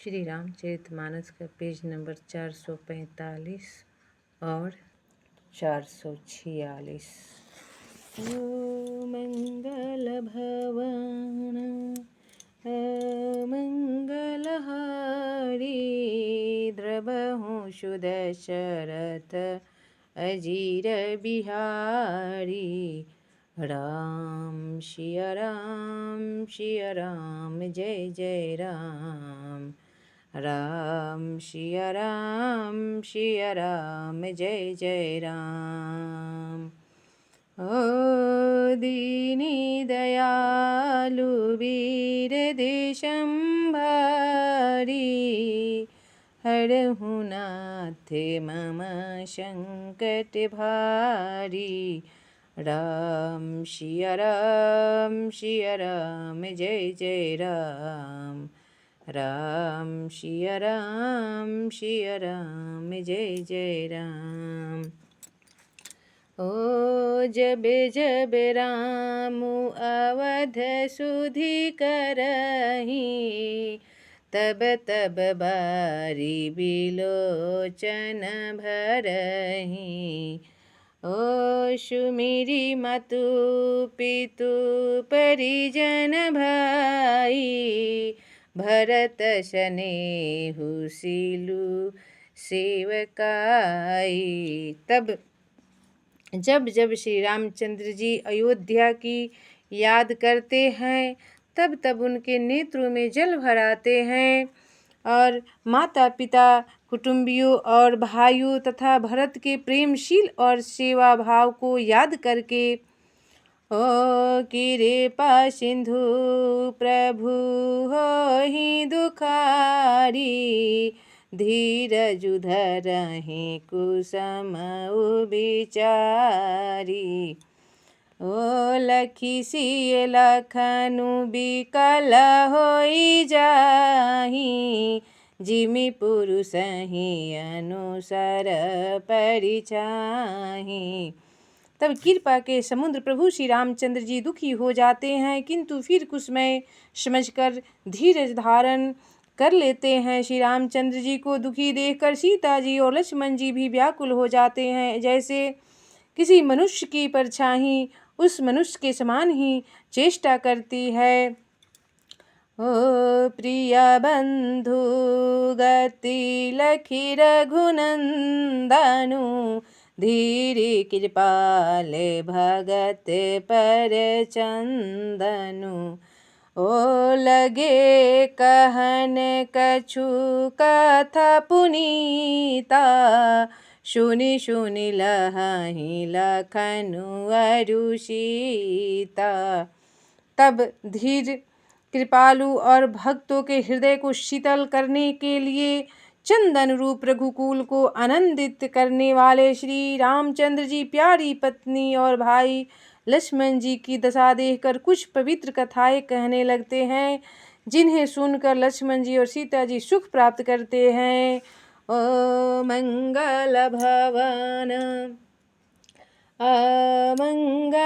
श्री रामचरितमानस का page number 445 और 446। ओ मंगल भवन मंगलहारी, द्रवहु सुदशरथ अजीर बिहारी। राम सिया राम जय जय राम। राम सिया राम जय जय राम। ओ दीनी दयालु वीर देशंभारी, हरहु नाथ मम संकट भारी। राम सिया राम जय जय राम। राम सिया राम जय जय राम। ओ जब जब राम अवध सुधि करहि, तब तब बारी बिलोचन भरहि। ओ सुमिरि मातु पितु परिजन भाई, भरत सनेहु सीलु सेवकाई। तब जब जब श्री रामचंद्र जी अयोध्या की याद करते हैं, तब तब उनके नेत्रों में जल भर आते हैं और माता पिता, कुटुंबियों और भाइयों तथा भरत के प्रेमशील और सेवा भाव को याद करके, ओ कृपा सिंधु प्रभु होहि दुखारी, धीरज धरहि कुसुमउ बिचारी। ओ लखी सिय लखनु बिकल होई जाहि, जिमि पुरुषहि अनुसर परिछाहि। तब कृपा के समुद्र प्रभु श्री रामचंद्र जी दुखी हो जाते हैं, किंतु फिर कुछ समय समझकर धीरज धारण कर लेते हैं। श्री रामचंद्र जी को दुखी देखकर सीता जी और लक्ष्मण जी भी व्याकुल हो जाते हैं। जैसे किसी मनुष्य की परछाई उस मनुष्य के समान ही चेष्टा करती है। ओ प्रिय बंधु गति लखी रघुनंदनु, धीरे कृपाल भगत पर चंदनु। ओ लगे कहन कछु कथा पुनीता, सुनि सुनि लहहि लखनु अरु सीता। तब धीर कृपालु और भक्तों के हृदय को शीतल करने के लिए चंदन रूप रघुकुल को आनंदित करने वाले श्री रामचंद्र जी प्यारी पत्नी और भाई लक्ष्मण जी की दशा देखकर कुछ पवित्र कथाएं कहने लगते हैं, जिन्हें सुनकर लक्ष्मण जी और सीता जी सुख प्राप्त करते हैं। ओ मंगल भवन अमंगलहारी,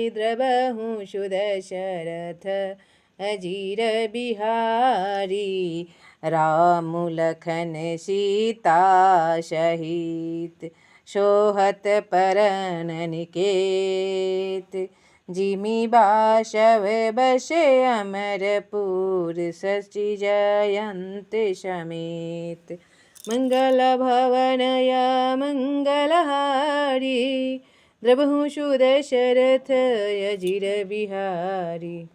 द्रवहु सुदशरथ अजीर बिहारी। राम लखन सीता सहित सोहत परन निकेत, जिमि बासव बसे अमरपुर शचि जयंत समेत। मंगल भवनय मंगलहारी, द्रवहु सुदशरथ अजीर बिहारी।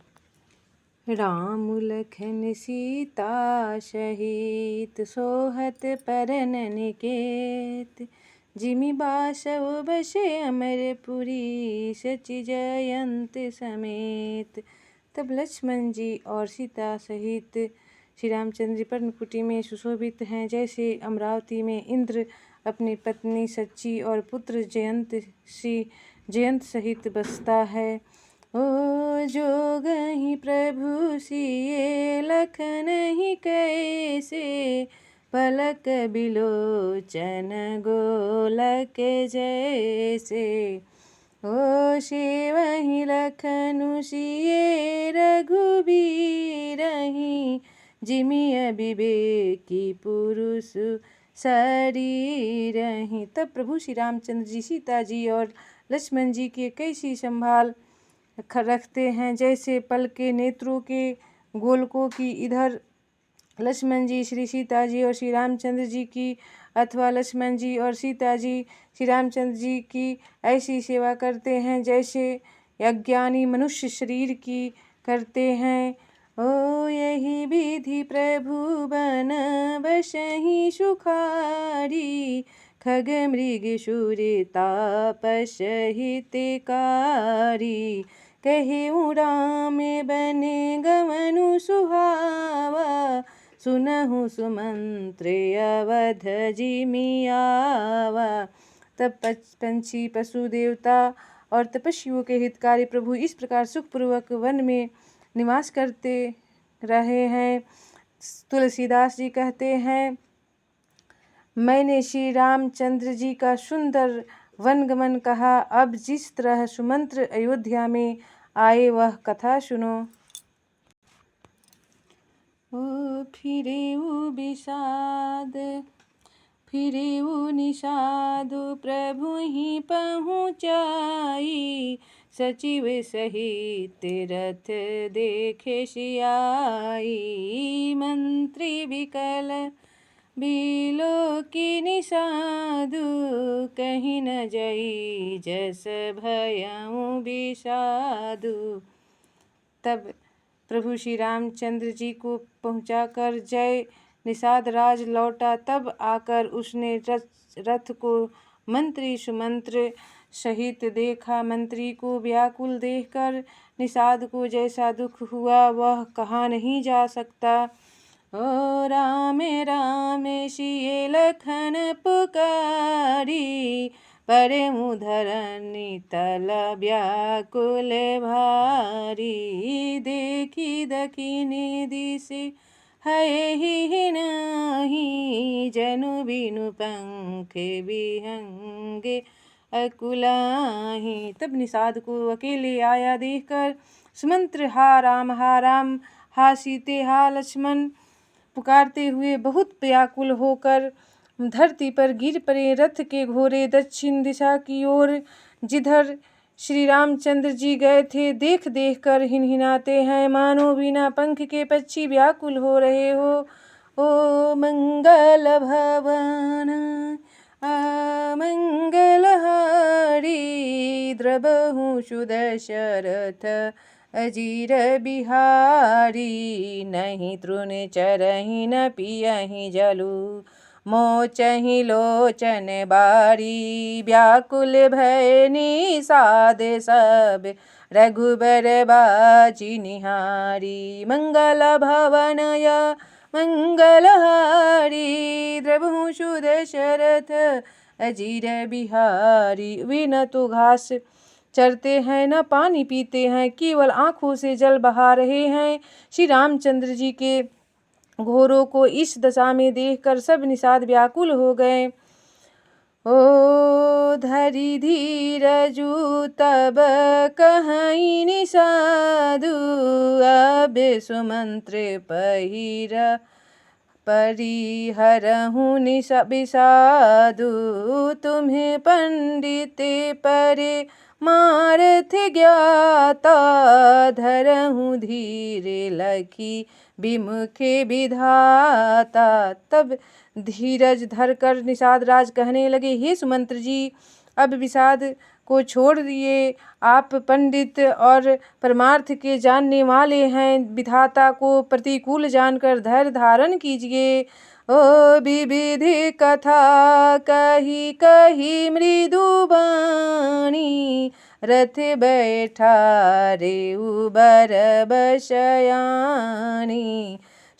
राम लखन सीता सहित सोहत परन निकेत, जिमि बासव बसे अमरपुरी शचि जयंत समेत। तब लक्ष्मण जी और सीता सहित श्री रामचंद्र जी पर्णकुटी में सुशोभित हैं, जैसे अमरावती में इंद्र अपनी पत्नी सची और पुत्र जयंत सहित बसता है। ओ जोगहि प्रभु सिए लखन ही कैसे, पलक बिलोचन गोलक जैसे। हो सेवहि लखनु सिए रघुबीरहि, जिमिय विवेकी पुरुष शरीरहि। तब प्रभु श्री रामचंद्र जी सीता जी और लक्ष्मण जी की कैसी संभाल रखते हैं, जैसे पल के नेत्रों के गोलकों की इधर लक्ष्मण जी श्री सीता जी और श्री रामचंद्र जी की, अथवा लक्ष्मण जी और सीता जी श्री रामचंद्र जी की ऐसी सेवा करते हैं जैसे अज्ञानी मनुष्य शरीर की करते हैं। ओ यही विधि प्रभु बन बसहि सुखारी, खग मृग शूर तापस हितकारी, कहेउ राम बने गमनु सुहावा, सुनहु सुमंत्र अवध जिमियावा। तब पंछी पशु देवता और तपस्वियों के हितकारी प्रभु इस प्रकार सुखपूर्वक वन में निवास करते रहे हैं। तुलसीदास जी कहते हैं, मैंने श्री रामचंद्र जी का सुंदर वनगमन कहा, अब जिस तरह सुमंत्र अयोध्या में आए वह कथा सुनो। ओ फिरेउ विषाद फिरेउ निषादु प्रभु ही पहुँचाई, सचिव सहित रथ देखे सियाई, मंत्री विकल बिलो की निषादु, कहीं न जई जस भयउ विषादु। तब प्रभु श्री रामचंद्र जी को पहुंचाकर जय निषाद राज लौटा। तब आकर उसने रथ को मंत्री सुमंत्र सहित देखा। मंत्री को व्याकुल देखकर निषाद को जैसा दुख हुआ वह कहा नहीं जा सकता। ओ राम राम सिए लखन पुकारी, परे धरनी तल व्याकुल भारी, देखी दखिनी दिशि है ही नाही, जनु बिनु पंख विहंगे अकुलाही। तब निषाद को अकेले आया देखकर सुमंत्र हा राम हा सीते हा लक्ष्मण पुकारते हुए बहुत व्याकुल होकर धरती पर गिर पड़े। रथ के घोड़े दक्षिण दिशा की ओर जिधर श्री रामचंद्र जी गए थे देख देख कर हिनहिनाते हैं, मानो बिना पंख के पक्षी व्याकुल हो रहे हो। ओ मंगल भवन अमंगल हारी, द्रबहु सुदशरथ अजीर बिहारी, नहीं तृण चरहि न पियहि जलु, मोचहि लोचन बारी, व्याकुल भय निषाद सब रघुबर बाजी निहारी, मंगल भवनय मंगलहारी, द्रबहु सुदशरथ अजीर बिहारी। वे न तो घास चरते हैं न पानी पीते हैं, केवल आँखों से जल बहा रहे हैं। श्री रामचंद्र जी के घोड़ों को इस दशा में देखकर सब निषाद व्याकुल हो गए। ओ धरि धीरजु तब कहीं निषादु, अब सुमंत्र परिहरहु विषादु, तुम्हें पंडित परे मारथ ज्ञाता, धरहु धीरे लखी विमुखे विधाता। तब धीरज धरकर निषाद राज कहने लगे, हे सुमंत्र जी, अब विषाद को छोड़ दिए, आप पंडित और परमार्थ के जानने वाले हैं, विधाता को प्रतिकूल जानकर धैर्य धारण कीजिए। ओ विविधि कथा कही कही मृदु बाणी, रथ बैठा रे उबर बशयानी,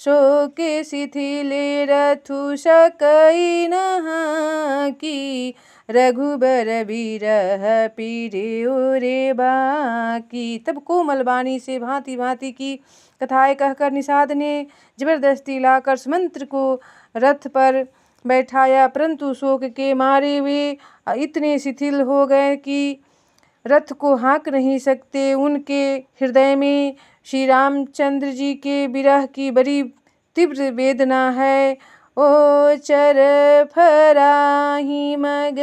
शोक शिथिल रथु सकई नहा की, रघुबर बिरह पीरे रे बाकी। तब कोमल वाणी से भांति भांति की कथाएं कहकर निषाद ने जबरदस्ती लाकर सुमंत्र को रथ पर बैठाया, परंतु शोक के मारे वे इतने शिथिल हो गए कि रथ को हाँक नहीं सकते। उनके हृदय में श्री रामचंद्र जी के विरह की बड़ी तीव्र वेदना है। ओ चर फराही मग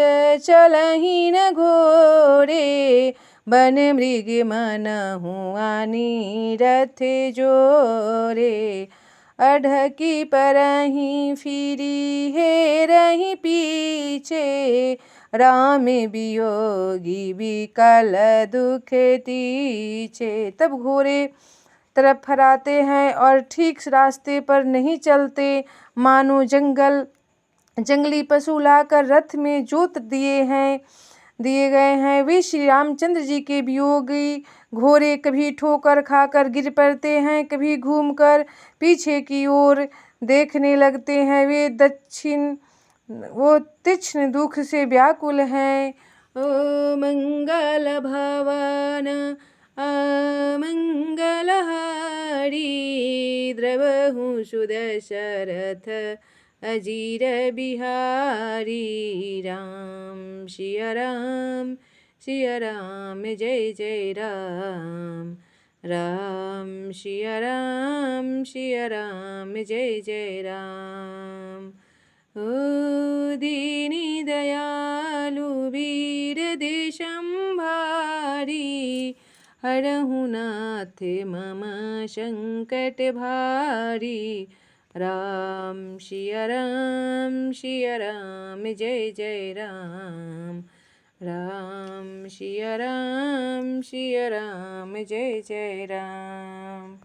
चलहि न घोरे, बन मृग मनहु आनी रथ जोरे। अढ़की परही फिरी हेरहि पीछे, राम वियोगी विकल दुख तीछे। तब घोड़े तरफ फराते हैं और ठीक रास्ते पर नहीं चलते, मानो जंगली पशु लाकर रथ में जोत दिए गए हैं। वे श्री रामचंद्र जी के वियोगी घोड़े कभी ठोकर खाकर गिर पड़ते हैं, कभी घूमकर पीछे की ओर देखने लगते हैं। वो तीक्ष्ण दुख से व्याकुल हैं। ओ मंगल भवन अमंगलहारी, द्रवहु सुदशरथ अजीर बिहारी। राम सिया राम सिया राम जय जय राम, राम सिया राम जय जय राम। ओ दीनी दयालु वीर देशंभारी, हरहु नाथ मम संकट भारी। राम सिया राम जय जय राम, राम सिया राम जय जय राम।